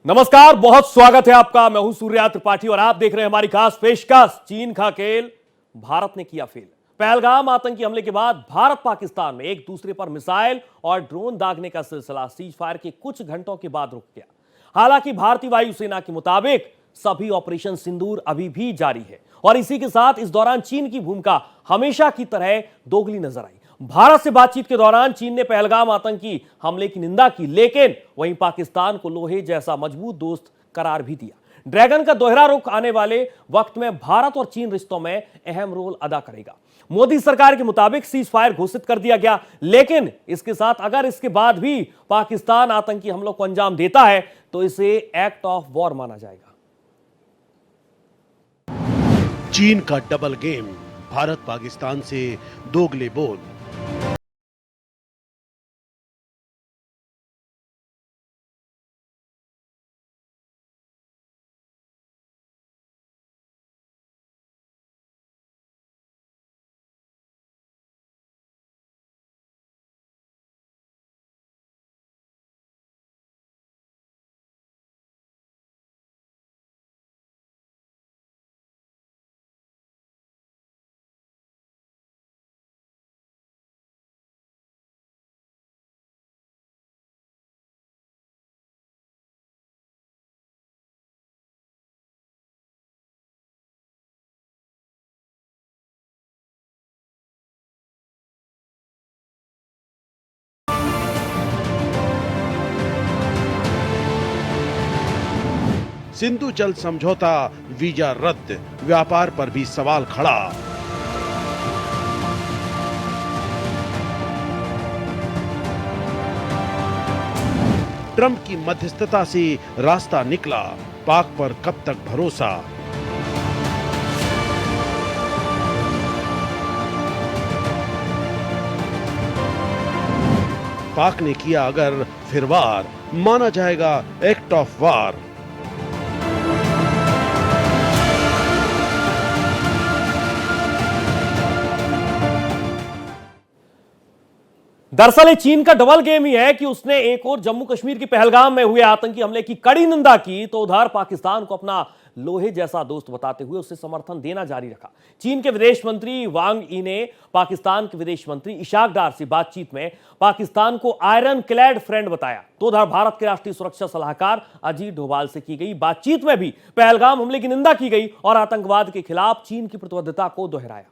नमस्कार, बहुत स्वागत है आपका। मैं हूं सूर्या त्रिपाठी और आप देख रहे हैं हमारी खास पेशकश चीन का खेल भारत ने किया फेल। पहलगाम आतंकी हमले के बाद भारत पाकिस्तान में एक दूसरे पर मिसाइल और ड्रोन दागने का सिलसिला सीज फायर के कुछ घंटों के बाद रुक गया। हालांकि भारतीय वायुसेना के मुताबिक सभी ऑपरेशन सिंदूर अभी भी जारी है और इसी के साथ इस दौरान चीन की भूमिका हमेशा की तरह दोगली नजर आई। भारत से बातचीत के दौरान चीन ने पहलगाम आतंकी हमले की निंदा की, लेकिन वहीं पाकिस्तान को लोहे जैसा मजबूत दोस्त करार भी दिया। ड्रैगन का दोहरा रुख आने वाले वक्त में भारत और चीन रिश्तों में अहम रोल अदा करेगा। मोदी सरकार के मुताबिक सीज फायर घोषित कर दिया गया, लेकिन इसके साथ अगर इसके बाद भी पाकिस्तान आतंकी हमलों को अंजाम देता है तो इसे एक्ट ऑफ वॉर माना जाएगा। चीन का डबल गेम, भारत पाकिस्तान से दोगले बोल। सिंधु जल समझौता, वीजा रद्द, व्यापार पर भी सवाल खड़ा। ट्रंप की मध्यस्थता से रास्ता निकला, पाक पर कब तक भरोसा। पाक ने किया अगर फिर वार, माना जाएगा एक्ट ऑफ वार। दरअसल चीन का डबल गेम ही है कि उसने एक और जम्मू कश्मीर के पहलगाम में हुए आतंकी हमले की कड़ी निंदा की, तो उधर पाकिस्तान को अपना लोहे जैसा दोस्त बताते हुए उसे समर्थन देना जारी रखा। चीन के विदेश मंत्री वांग यी ने पाकिस्तान के विदेश मंत्री इशाक डार से बातचीत में पाकिस्तान को आयरन क्लैड फ्रेंड बताया। तो उधर भारत के राष्ट्रीय सुरक्षा सलाहकार अजीत डोभाल से की गई बातचीत में भी पहलगाम हमले की निंदा की गई और आतंकवाद के खिलाफ चीन की प्रतिबद्धता को दोहराया।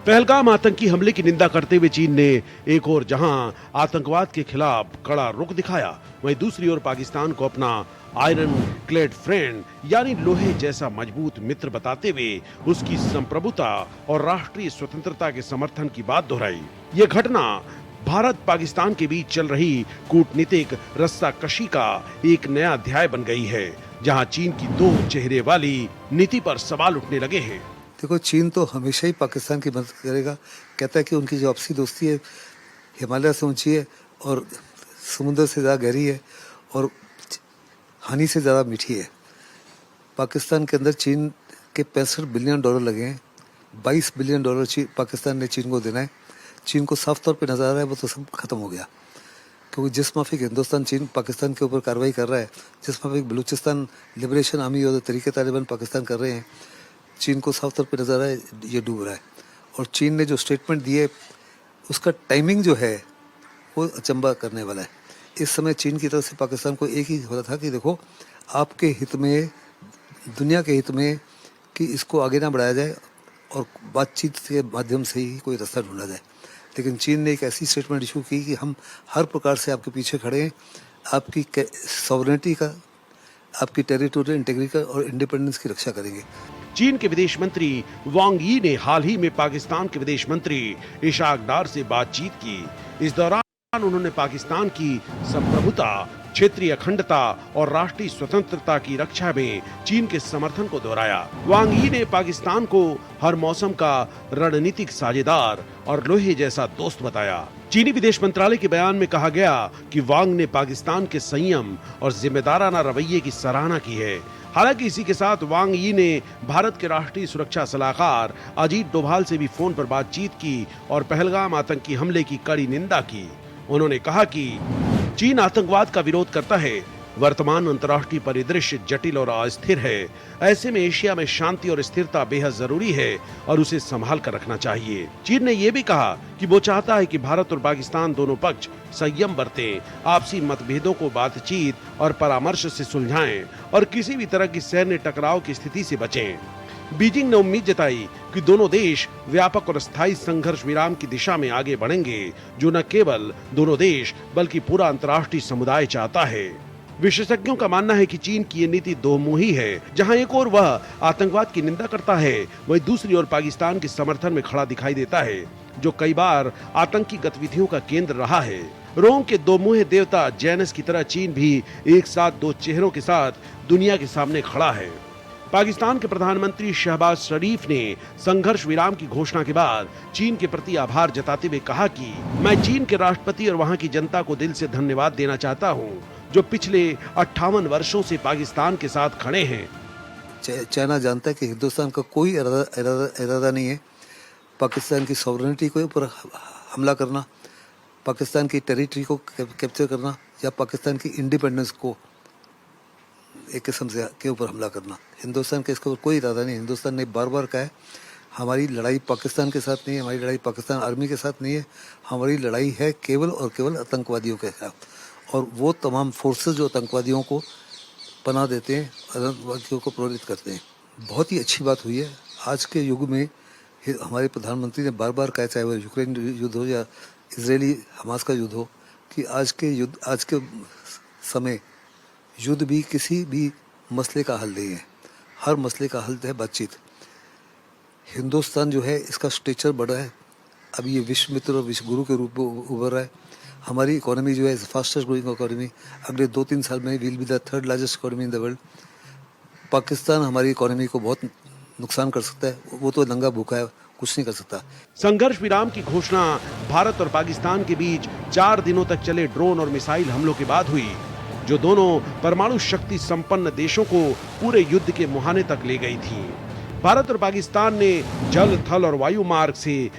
पहलगाम आतंकी हमले की निंदा करते हुए चीन ने एक और जहां आतंकवाद के खिलाफ कड़ा रुख दिखाया, वहीं दूसरी ओर पाकिस्तान को अपना आयरन क्लेड फ्रेंड यानी लोहे जैसा मजबूत मित्र बताते हुए उसकी संप्रभुता और राष्ट्रीय स्वतंत्रता के समर्थन की बात दोहराई। ये घटना भारत पाकिस्तान के बीच चल रही कूटनीतिक रस्साकशी का एक नया अध्याय बन गई है, जहां चीन की दो चेहरे वाली नीति पर सवाल उठने लगे हैं। देखो, चीन तो हमेशा ही पाकिस्तान की मदद करेगा। कहता है कि उनकी जो आपसी दोस्ती है हिमालय से ऊंची है और समुद्र से ज़्यादा गहरी है और हनी से ज़्यादा मीठी है। पाकिस्तान के अंदर चीन के $65 बिलियन लगे हैं। $22 बिलियन पाकिस्तान ने चीन को देना है। चीन को साफ तौर पे नजर आ रहा है वो तो सब खत्म हो गया, क्योंकि जिस माफिक हिंदुस्तान चीन पाकिस्तान के ऊपर कार्रवाई कर रहा है, जिस माफिक बलूचिस्तान लिबरेशन आर्मी और तरीके तालिबान पाकिस्तान कर रहे हैं, चीन को साफ तौर पे नजर आ रहा है ये डूब रहा है। और चीन ने जो स्टेटमेंट दिए उसका टाइमिंग जो है वो अचंबा करने वाला है। इस समय चीन की तरफ से पाकिस्तान को एक ही होता था कि देखो, आपके हित में, दुनिया के हित में कि इसको आगे ना बढ़ाया जाए और बातचीत के माध्यम से ही कोई रास्ता ढूंढा जाए। लेकिन चीन ने एक ऐसी स्टेटमेंट इशू की कि हम हर प्रकार से आपके पीछे खड़े हैं, आपकी सॉवरेनिटी का, आपकी टेरिटोरियल इंटीग्रिटी और इंडिपेंडेंस की रक्षा करेंगे। चीन के विदेश मंत्री वांग यी ने हाल ही में पाकिस्तान के विदेश मंत्री इशाक डार से बातचीत की। इस दौरान उन्होंने पाकिस्तान की संप्रभुता, क्षेत्रीय अखंडता और राष्ट्रीय स्वतंत्रता की रक्षा में चीन के समर्थन को दोहराया। वांग यी ने पाकिस्तान को हर मौसम का रणनीतिक साझेदार और लोहे जैसा दोस्त बताया। चीनी विदेश मंत्रालय के बयान में कहा गया कि वांग ने पाकिस्तान के संयम और जिम्मेदाराना रवैये की सराहना की है। हालांकि इसी के साथ वांग यी ने भारत के राष्ट्रीय सुरक्षा सलाहकार अजीत डोभाल से भी फोन पर बातचीत की और पहलगाम आतंकी हमले की कड़ी निंदा की। उन्होंने कहा कि चीन आतंकवाद का विरोध करता है। वर्तमान अंतर्राष्ट्रीय परिदृश्य जटिल और अस्थिर है। ऐसे में एशिया में शांति और स्थिरता बेहद जरूरी है और उसे संभाल कर रखना चाहिए। चीन ने यह भी कहा कि वो चाहता है कि भारत और पाकिस्तान दोनों पक्ष संयम बरतें, आपसी मतभेदों को बातचीत और परामर्श से सुलझाएं और किसी भी तरह की सैन्य टकराव की स्थिति से बचें। बीजिंग ने उम्मीद जताई कि दोनों देश व्यापक और स्थायी संघर्ष विराम की दिशा में आगे बढ़ेंगे, जो न केवल दोनों देश बल्कि पूरा अंतर्राष्ट्रीय समुदाय चाहता है। विशेषज्ञों का मानना है कि चीन की ये नीति दोमुही है। जहां एक ओर वह आतंकवाद की निंदा करता है, वहीं दूसरी ओर पाकिस्तान के समर्थन में खड़ा दिखाई देता है, जो कई बार आतंकी गतिविधियों का केंद्र रहा है। रोम के दोमुहे देवता जैनस की तरह चीन भी एक साथ दो चेहरों के साथ दुनिया के सामने खड़ा है। पाकिस्तान के प्रधानमंत्री शहबाज शरीफ ने संघर्ष विराम की घोषणा के बाद चीन के प्रति आभार जताते हुए कहा कि मैं चीन के राष्ट्रपति और वहां की जनता को दिल से धन्यवाद देना चाहता हूं, जो पिछले 58 वर्षों से पाकिस्तान के साथ खड़े हैं। चाइना जानता है कि हिंदुस्तान का कोई इरादा नहीं है पाकिस्तान की सॉवरेनिटी के ऊपर हमला करना, पाकिस्तान की टेरिटरी को कैप्चर करना या पाकिस्तान की इंडिपेंडेंस को एक किस्म से के ऊपर हमला करना। हिंदुस्तान का इसके ऊपर कोई इरादा नहीं। हिंदुस्तान ने बार बार कहा है हमारी लड़ाई पाकिस्तान के साथ नहीं है, हमारी लड़ाई पाकिस्तान आर्मी के साथ नहीं है, हमारी लड़ाई है केवल और केवल आतंकवादियों के खिलाफ। और वो तमाम फोर्सेस जो आतंकवादियों को पनाह देते हैं, आतंकवादियों को प्रेरित करते हैं। बहुत ही अच्छी बात हुई है आज के युग में। हमारे प्रधानमंत्री ने बार बार कहा, चाहे वो यूक्रेन युद्ध हो या इजरायली हमास का युद्ध हो, कि आज के समय युद्ध भी किसी भी मसले का हल नहीं है। हर मसले का हल है बातचीत। हिंदुस्तान जो है इसका स्टेचर बढ़ा है, अब ये विश्व मित्र और विश्व गुरु के रूप में उभर रहा है। हमारी इकोनॉमी जो है फास्टेस्ट ग्रोइंग इकोनॉमी, अगले 2-3 साल में will be the third largest economy in the world. Pakistan हमारी इकोनॉमी को बहुत नुकसान कर सकता है, वो तो नंगा भूखा है, कुछ नहीं कर सकता। संघर्ष विराम की घोषणा भारत और पाकिस्तान के बीच 4 दिनों तक चले ड्रोन और मिसाइल हमलों के बाद हुई, जो दोनों परमाणु शक्ति संपन्न देशों को पूरे युद्ध के मुहाने तक ले गई थी। भारत और पाकिस्तान ने जल, थल और वायु मार्ग से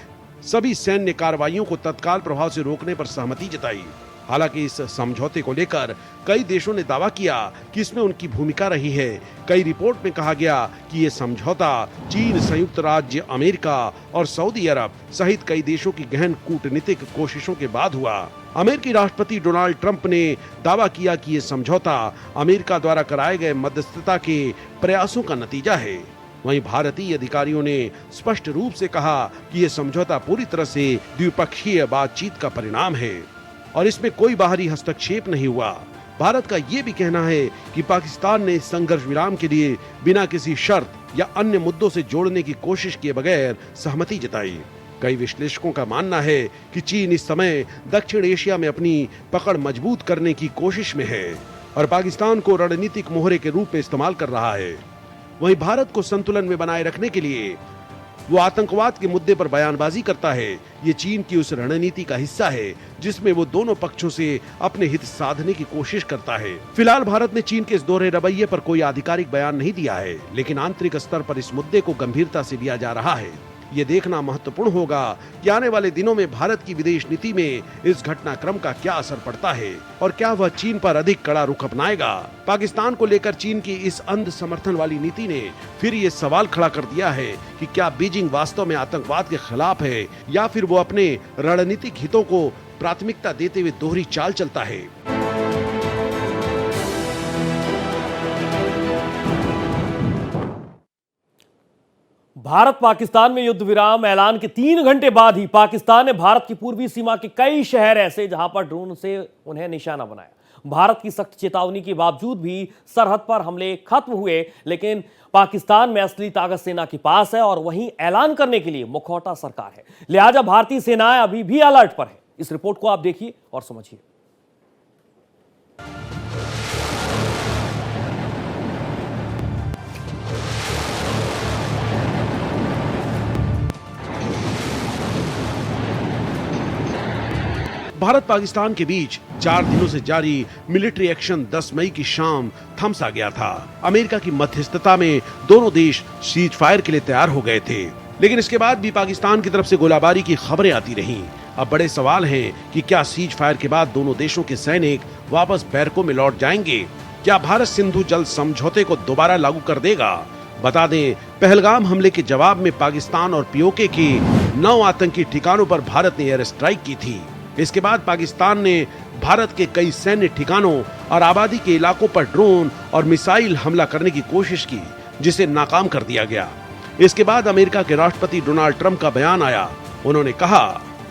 सभी सैन्य कार्रवाइयों को तत्काल प्रभाव से रोकने पर सहमति जताई। हालांकि इस समझौते को लेकर कई देशों ने दावा किया कि इसमें उनकी भूमिका रही है। कई रिपोर्ट में कहा गया कि ये समझौता चीन, संयुक्त राज्य अमेरिका और सऊदी अरब सहित कई देशों की गहन कूटनीतिक कोशिशों के बाद हुआ। अमेरिकी राष्ट्रपति डोनाल्ड ट्रंप ने दावा किया कि ये समझौता अमेरिका द्वारा कराए गए मध्यस्थता के प्रयासों का नतीजा है। वहीं भारतीय अधिकारियों ने स्पष्ट रूप से कहा कि यह समझौता पूरी तरह से द्विपक्षीय बातचीत का परिणाम है और इसमें कोई बाहरी हस्तक्षेप नहीं हुआ। भारत का ये भी कहना है कि पाकिस्तान ने संघर्ष विराम के लिए बिना किसी शर्त या अन्य मुद्दों से जोड़ने की कोशिश किए बगैर सहमति जताई। कई विश्लेषकों का मानना है कि चीन इस समय दक्षिण एशिया में अपनी पकड़ मजबूत करने की कोशिश में है और पाकिस्तान को रणनीतिक मोहरे के रूप में इस्तेमाल कर रहा है। वहीं भारत को संतुलन में बनाए रखने के लिए वो आतंकवाद के मुद्दे पर बयानबाजी करता है। ये चीन की उस रणनीति का हिस्सा है जिसमें वो दोनों पक्षों से अपने हित साधने की कोशिश करता है। फिलहाल भारत ने चीन के इस दोहरे रवैये पर कोई आधिकारिक बयान नहीं दिया है, लेकिन आंतरिक स्तर पर इस मुद्दे को गंभीरता से लिया जा रहा है। ये देखना महत्वपूर्ण होगा कि आने वाले दिनों में भारत की विदेश नीति में इस घटनाक्रम का क्या असर पड़ता है और क्या वह चीन पर अधिक कड़ा रुख अपनाएगा। पाकिस्तान को लेकर चीन की इस अंध समर्थन वाली नीति ने फिर ये सवाल खड़ा कर दिया है कि क्या बीजिंग वास्तव में आतंकवाद के खिलाफ है या फिर वो अपने रणनीतिक हितों को प्राथमिकता देते हुए दोहरी चाल चलता है। भारत पाकिस्तान में युद्ध विराम ऐलान के 3 घंटे बाद ही पाकिस्तान ने भारत की पूर्वी सीमा के कई शहर ऐसे जहां पर ड्रोन से उन्हें निशाना बनाया। भारत की सख्त चेतावनी के बावजूद भी सरहद पर हमले खत्म हुए, लेकिन पाकिस्तान में असली ताकत सेना के पास है और वहीं ऐलान करने के लिए मुखौटा सरकार है। लिहाजा भारतीय सेनाएं अभी भी अलर्ट पर है। इस रिपोर्ट को आप देखिए और समझिए। भारत पाकिस्तान के बीच 4 दिनों से जारी मिलिट्री एक्शन 10 मई की शाम थमसा गया था। अमेरिका की मध्यस्थता में दोनों देश सीज फायर के लिए तैयार हो गए थे, लेकिन इसके बाद भी पाकिस्तान की तरफ से गोलाबारी की खबरें आती रहीं। अब बड़े सवाल हैं कि क्या सीज फायर के बाद दोनों देशों के सैनिक वापस बैरकों में लौट जाएंगे? क्या भारत सिंधु जल समझौते को दोबारा लागू कर देगा? बता दें, पहलगाम हमले के जवाब में पाकिस्तान और पीओके के 9 आतंकी ठिकानों पर भारत ने एयर स्ट्राइक की थी। इसके बाद पाकिस्तान ने भारत के कई सैन्य ठिकानों और आबादी के इलाकों पर ड्रोन और मिसाइल हमला करने की कोशिश की, जिसे नाकाम कर दिया गया। इसके बाद अमेरिका के राष्ट्रपति डोनाल्ड ट्रंप का बयान आया। उन्होंने कहा,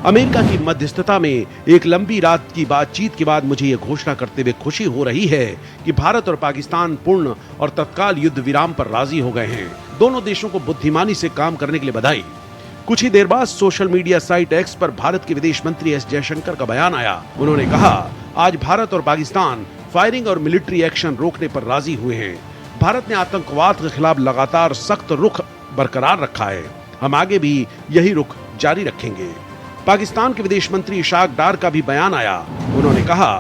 अमेरिका की मध्यस्थता में एक लंबी रात की बातचीत के बाद मुझे ये घोषणा करते हुए खुशी हो रही है कि भारत और पाकिस्तान पूर्ण और तत्काल युद्ध विराम पर राजी हो गए हैं। दोनों देशों को बुद्धिमानी से काम करने के लिए बधाई। कुछ ही देर बाद सोशल मीडिया साइट एक्स पर भारत के विदेश मंत्री एस जयशंकर का बयान आया। उन्होंने कहा, आज भारत और पाकिस्तान फायरिंग और मिलिट्री एक्शन रोकने पर राजी हुए हैं। भारत ने आतंकवाद के खिलाफ लगातार सख्त रुख बरकरार रखा है। हम आगे भी यही रुख जारी रखेंगे। पाकिस्तान के विदेश मंत्री इशाक डार का भी बयान आया। उन्होंने कहा,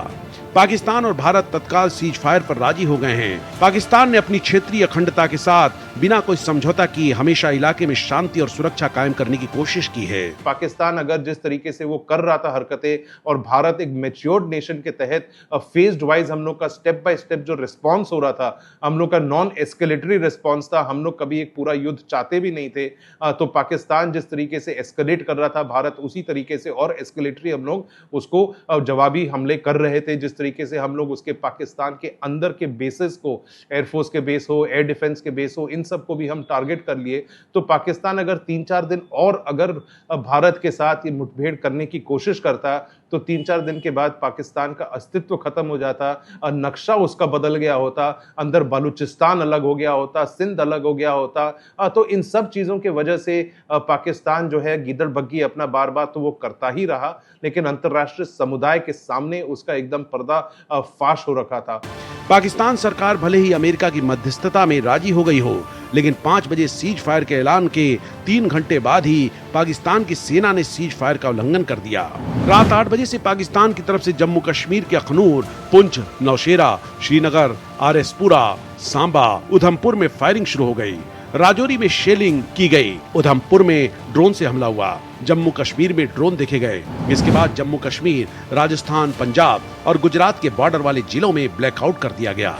पाकिस्तान और भारत तत्काल सीज फायर पर राजी हो गए हैं। पाकिस्तान ने अपनी क्षेत्रीय अखंडता के साथ बिना कोई समझौता किए हमेशा इलाके में शांति और सुरक्षा कायम करने की कोशिश की है। पाकिस्तान अगर जिस तरीके से वो कर रहा था हरकतें, और भारत एक मैच्योर्ड नेशन के तहत फेज्ड वाइज हम लोग का स्टेप बाय स्टेप जो रिस्पॉन्स हो रहा था, हम लोग का नॉन एस्केलेटरी रिस्पॉन्स था, हम लोग कभी एक पूरा युद्ध चाहते भी नहीं थे। तो पाकिस्तान जिस तरीके से एस्केलेट कर रहा था, भारत उसी तरीके से और एस्केलेटरी हम लोग उसको जवाबी हमले कर रहे थे। जिस तरीके से हम लोग उसके पाकिस्तान के अंदर के बेसेस को, एयरफोर्स के बेस हो, एयर डिफेंस के बेस हो, इन सबको भी हम टारगेट कर लिए। तो पाकिस्तान अगर 3-4 दिन और अगर भारत के साथ ये मुठभेड़ करने की कोशिश करता, तो 3-4 दिन के बाद पाकिस्तान का अस्तित्व खत्म हो जाता, नक्शा उसका बदल गया होता, अंदर बलूचिस्तान अलग हो गया होता, सिंध अलग हो गया होता। तो इन सब चीजों की वजह से पाकिस्तान जो है गीदड़ बग्गी अपना बार बार तो वो करता ही रहा, लेकिन अंतरराष्ट्रीय समुदाय के सामने उसका एकदम पर्दा फाश हो रखा था। पाकिस्तान सरकार भले ही अमेरिका की मध्यस्थता में राजी हो गई हो, लेकिन 5 बजे सीज फायर के ऐलान के 3 घंटे बाद ही पाकिस्तान की सेना ने सीज फायर का उल्लंघन कर दिया। रात 8 बजे से पाकिस्तान की तरफ से जम्मू कश्मीर के अखनूर, पुंछ, नौशेरा, श्रीनगर, आरएसपुरा, सांबा, उधमपुर में फायरिंग शुरू हो गई। राजौरी में शेलिंग की गई। उधमपुर में ड्रोन से हमला हुआ। जम्मू कश्मीर में ड्रोन देखे गए। इसके बाद जम्मू कश्मीर, राजस्थान, पंजाब और गुजरात के बॉर्डर वाले जिलों में ब्लैकआउट कर दिया गया।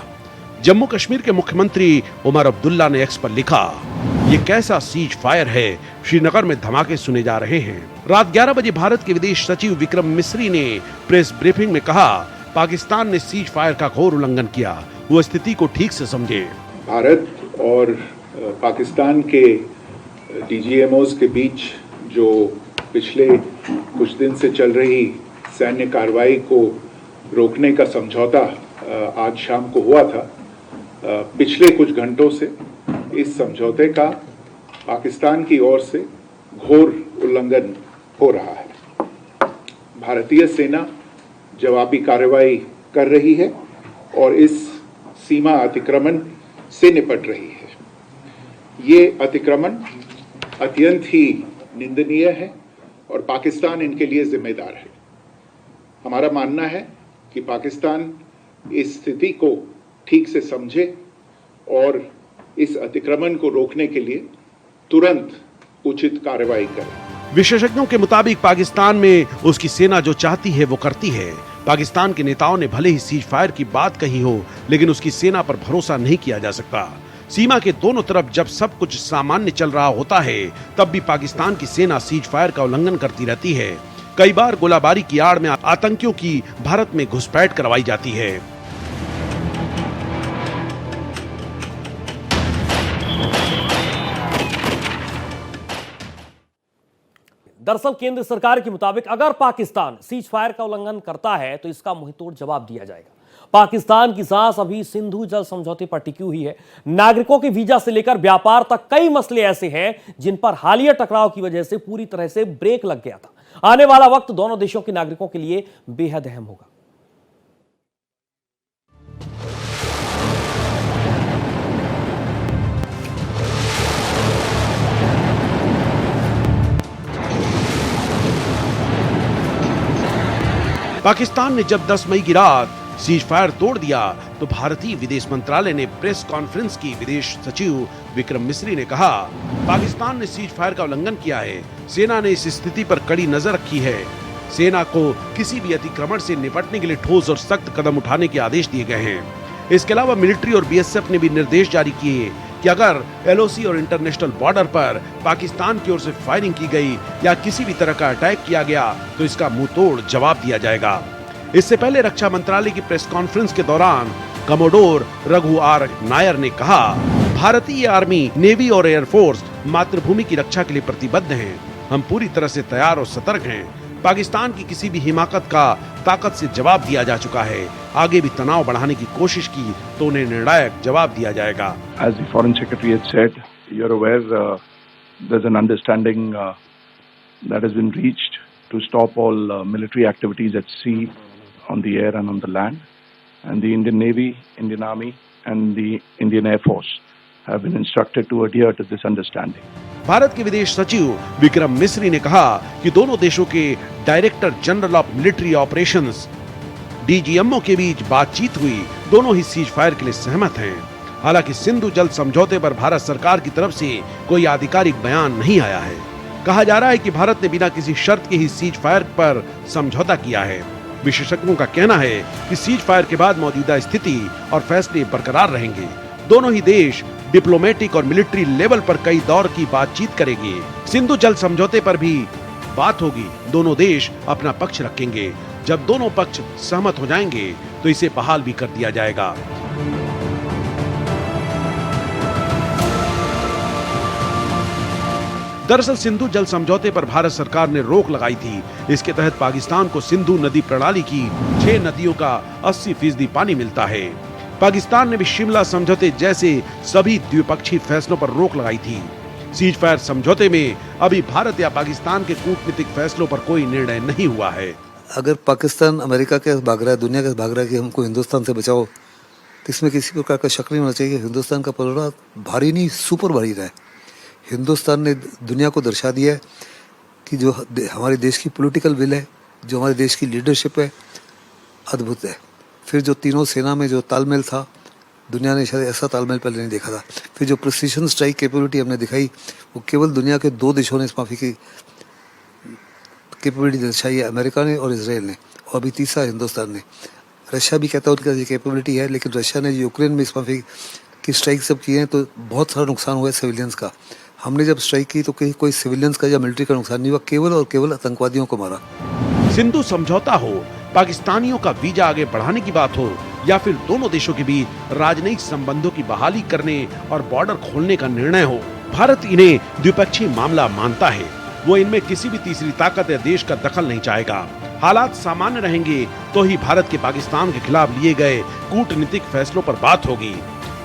जम्मू कश्मीर के मुख्यमंत्री उमर अब्दुल्ला ने एक्स पर लिखा, ये कैसा सीज फायर है, श्रीनगर में धमाके सुने जा रहे हैं। रात 11 बजे भारत के विदेश सचिव विक्रम मिस्री ने प्रेस ब्रीफिंग में कहा, पाकिस्तान ने सीज फायर का घोर उल्लंघन किया, वो स्थिति को ठीक से समझे। भारत और पाकिस्तान के डीजीएमओज के बीच जो पिछले कुछ दिन से चल रही सैन्य कार्रवाई को रोकने का समझौता आज शाम को हुआ था, पिछले कुछ घंटों से इस समझौते का पाकिस्तान की ओर से घोर उल्लंघन हो रहा है। भारतीय सेना जवाबी कार्रवाई कर रही है और इस सीमा अतिक्रमण से निपट रही है। ये अतिक्रमण अत्यंत ही निंदनीय है और पाकिस्तान इनके लिए जिम्मेदार है। हमारा मानना है कि पाकिस्तान इस स्थिति को ठीक से समझे और इस अतिक्रमण को रोकने के लिए तुरंत उचित कार्रवाई करे। विशेषज्ञों के मुताबिक पाकिस्तान में उसकी सेना जो चाहती है वो करती है। पाकिस्तान के नेताओं ने भले ही सीज फायर की बात कही हो, लेकिन उसकी सेना पर भरोसा नहीं किया जा सकता। सीमा के दोनों तरफ जब सब कुछ सामान्य चल रहा होता है, तब भी पाकिस्तान की सेना सीज फायर का उल्लंघन करती रहती है। कई बार गोलाबारी की आड़ में आतंकियों की भारत में घुसपैठ करवाई जाती है। दरअसल केंद्र सरकार के मुताबिक अगर पाकिस्तान सीज फायर का उल्लंघन करता है तो इसका मुंहतोड़ जवाब दिया जाएगा। पाकिस्तान की सांस अभी सिंधु जल समझौते पर टिकी हुई है। नागरिकों के वीजा से लेकर व्यापार तक कई मसले ऐसे हैं जिन पर हालिया टकराव की वजह से पूरी तरह से ब्रेक लग गया था। आने वाला वक्त दोनों देशों के नागरिकों के लिए बेहद अहम होगा। पाकिस्तान ने जब 10 मई की रात सीज फायर तोड़ दिया तो भारतीय विदेश मंत्रालय ने प्रेस कॉन्फ्रेंस की विदेश सचिव विक्रम मिस्री ने कहा, पाकिस्तान ने सीज फायर का उल्लंघन किया है। सेना ने इस स्थिति पर कड़ी नजर रखी है। सेना को किसी भी अतिक्रमण से निपटने के लिए ठोस और सख्त कदम उठाने के आदेश दिए गए हैं। इसके अलावा मिलिट्री और बीएसएफ ने भी निर्देश जारी किए कि अगर एलओसी और इंटरनेशनल बॉर्डर पर पाकिस्तान की ओर से फायरिंग की गई या किसी भी तरह का अटैक किया गया तो इसका मुंह तोड़ जवाब दिया जाएगा। इससे पहले रक्षा मंत्रालय की प्रेस कॉन्फ्रेंस के दौरान कमोडोर रघु आर नायर ने कहा, भारतीय आर्मी, नेवी और एयरफोर्स मातृभूमि की रक्षा के लिए प्रतिबद्ध हैं। हम पूरी तरह से तैयार और सतर्क हैं। पाकिस्तान की किसी भी हिमाकत का ताकत से जवाब दिया जा चुका है। आगे भी तनाव बढ़ाने की कोशिश की तो उन्हें निर्णायक जवाब दिया जाएगा। As the Foreign Secretary had said, you're aware there's an understanding that has been reached to stop all military activities at sea, on the air and on the land. And the Indian Navy, Indian Army and the Indian Air Force have been instructed to adhere to this understanding. Bharat के विदेश सचिव विक्रम मिस्री ने कहा कि दोनों देशों के director general of military operations DGMO के बीच बातचीत हुई। दोनों ही सीज फायर के लिए सहमत हैं। हालांकि सिंधु जल समझौते पर भारत सरकार की तरफ से कोई आधिकारिक बयान नहीं आया है। कहा जा रहा है कि भारत ने बिना किसी शर्त के ही सीज फायर पर समझौता किया है। विशेषज्ञों का कहना है कि सीज फायर के बाद मौजूदा स्थिति और फैसले बरकरार रहेंगे। दोनों ही देश डिप्लोमेटिक और मिलिट्री लेवल पर कई दौर की बातचीत करेंगे। सिंधु जल समझौते पर भी बात होगी। दोनों देश अपना पक्ष रखेंगे। जब दोनों पक्ष सहमत हो जाएंगे तो इसे बहाल भी कर दिया जाएगा। दरअसल सिंधु जल समझौते पर भारत सरकार ने रोक लगाई थी। इसके तहत पाकिस्तान को सिंधु नदी प्रणाली की 6 नदियों का 80% पानी मिलता है। पाकिस्तान ने भी शिमला समझौते जैसे सभी द्विपक्षीय फैसलों पर रोक लगाई थी। सीज फायर समझौते में अभी भारत या पाकिस्तान के कूटनीतिक फैसलों पर कोई निर्णय नहीं हुआ है। अगर पाकिस्तान अमेरिका के भाग रहा है, दुनिया के भाग रहा है कि हमको हिंदुस्तान से बचाओ, तो इसमें किसी प्रकार का शक नहीं होना चाहिए। हिंदुस्तान का पलड़ा भारी नहीं, सुपर भारी रहा है। हिंदुस्तान ने दुनिया को दर्शा दिया है कि जो हमारे देश की पॉलिटिकल विल है, जो हमारे देश की लीडरशिप है, अद्भुत है। फिर जो तीनों सेना में जो तालमेल था, दुनिया ने शायद ऐसा तालमेल पहले नहीं देखा था। फिर जो प्रिसीजन स्ट्राइक कैपेबिलिटी हमने दिखाई, वो केवल दुनिया के 2 देशों ने इस माफी की कैपेबिलिटी दर्शाई है, अमेरिका ने और इसराइल ने, और अभी तीसरा हिंदुस्तान ने। रशिया भी कहता है उनका ये कैपेबिलिटी है, लेकिन रशिया ने यूक्रेन में इस माफी की स्ट्राइक सब किए हैं तो बहुत सारा नुकसान हुआ है सिविलियंस का। हमने जब स्ट्राइक की तो कोई सिविलियंस का या मिलिट्री का नुकसान नहीं हुआ, केवल और केवल आतंकवादियों को मारा। सिंधु समझौता हो, पाकिस्तानियों का वीजा आगे बढ़ाने की बात हो या फिर दोनों देशों के बीच राजनयिक संबंधों की बहाली करने और बॉर्डर खोलने का निर्णय हो, भारत इन्हें द्विपक्षीय मामला मानता है। वो इनमें किसी भी तीसरी ताकत या देश का दखल नहीं चाहेगा। हालात सामान्य रहेंगे तो ही भारत के पाकिस्तान के खिलाफ लिए गए कूटनीतिक फैसलों पर बात होगी।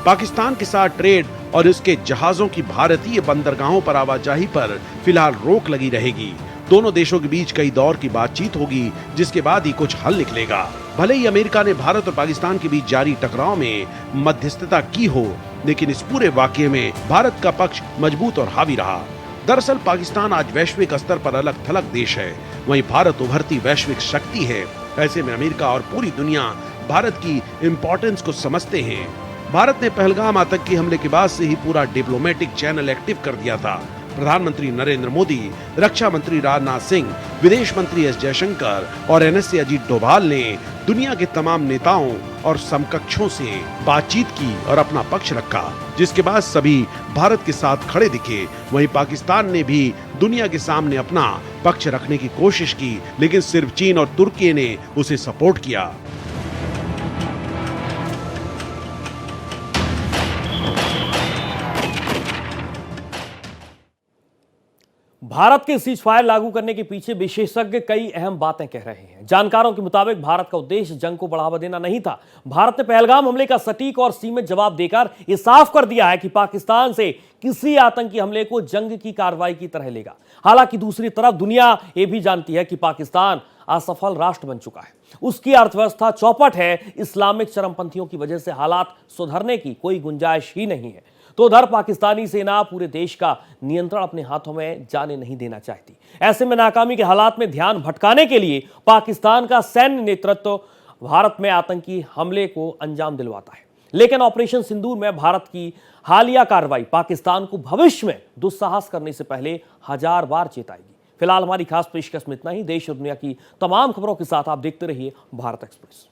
पाकिस्तान के साथ ट्रेड और उसके जहाजों की भारतीय बंदरगाहों पर आवाजाही पर फिलहाल रोक लगी रहेगी। दोनों देशों के बीच कई दौर की बातचीत होगी, जिसके बाद ही कुछ हल निकलेगा। भले ही अमेरिका ने भारत और पाकिस्तान के बीच जारी टकराव में मध्यस्थता की हो, लेकिन इस पूरे वाकये में भारत का पक्ष मजबूत और हावी रहा। दरअसल पाकिस्तान आज वैश्विक स्तर पर अलग थलग देश है, वहीं भारत उभरती वैश्विक शक्ति है। ऐसे में अमेरिका और पूरी दुनिया भारत की इम्पोर्टेंस को समझते हैं। भारत ने पहलगाम आतंकी हमले के बाद से ही पूरा डिप्लोमेटिक चैनल एक्टिव कर दिया था। प्रधानमंत्री नरेंद्र मोदी, रक्षा मंत्री राजनाथ सिंह, विदेश मंत्री एस जयशंकर और एनएसए अजीत डोभाल ने दुनिया के तमाम नेताओं और समकक्षों से बातचीत की और अपना पक्ष रखा, जिसके बाद सभी भारत के साथ खड़े दिखे। वहीं पाकिस्तान ने भी दुनिया के सामने अपना पक्ष रखने की कोशिश की, लेकिन सिर्फ चीन और तुर्की ने उसे सपोर्ट किया। भारत के सीज फायर लागू करने के पीछे विशेषज्ञ कई अहम बातें कह रहे हैं। जानकारों के मुताबिक भारत का उद्देश्य जंग को बढ़ावा देना नहीं था। भारत ने पहलगाम हमले का सटीक और सीमित जवाब देकर यह साफ कर दिया है कि पाकिस्तान से किसी आतंकी हमले को जंग की कार्रवाई की तरह लेगा। हालांकि दूसरी तरफ दुनिया यह भी जानती है कि पाकिस्तान असफल राष्ट्र बन चुका है, उसकी अर्थव्यवस्था चौपट है। इस्लामिक चरमपंथियों की वजह से हालात सुधरने की कोई गुंजाइश ही नहीं है। तो उधर पाकिस्तानी सेना पूरे देश का नियंत्रण अपने हाथों में जाने नहीं देना चाहती। ऐसे में नाकामी के हालात में ध्यान भटकाने के लिए पाकिस्तान का सैन्य नेतृत्व भारत में आतंकी हमले को अंजाम दिलवाता है। लेकिन ऑपरेशन सिंदूर में भारत की हालिया कार्रवाई पाकिस्तान को भविष्य में दुस्साहस करने से पहले 1000 बार चेताएगी। फिलहाल हमारी खास पेशकश में इतना ही। देश और दुनिया की तमाम खबरों के साथ आप देखते रहिए भारत एक्सप्रेस।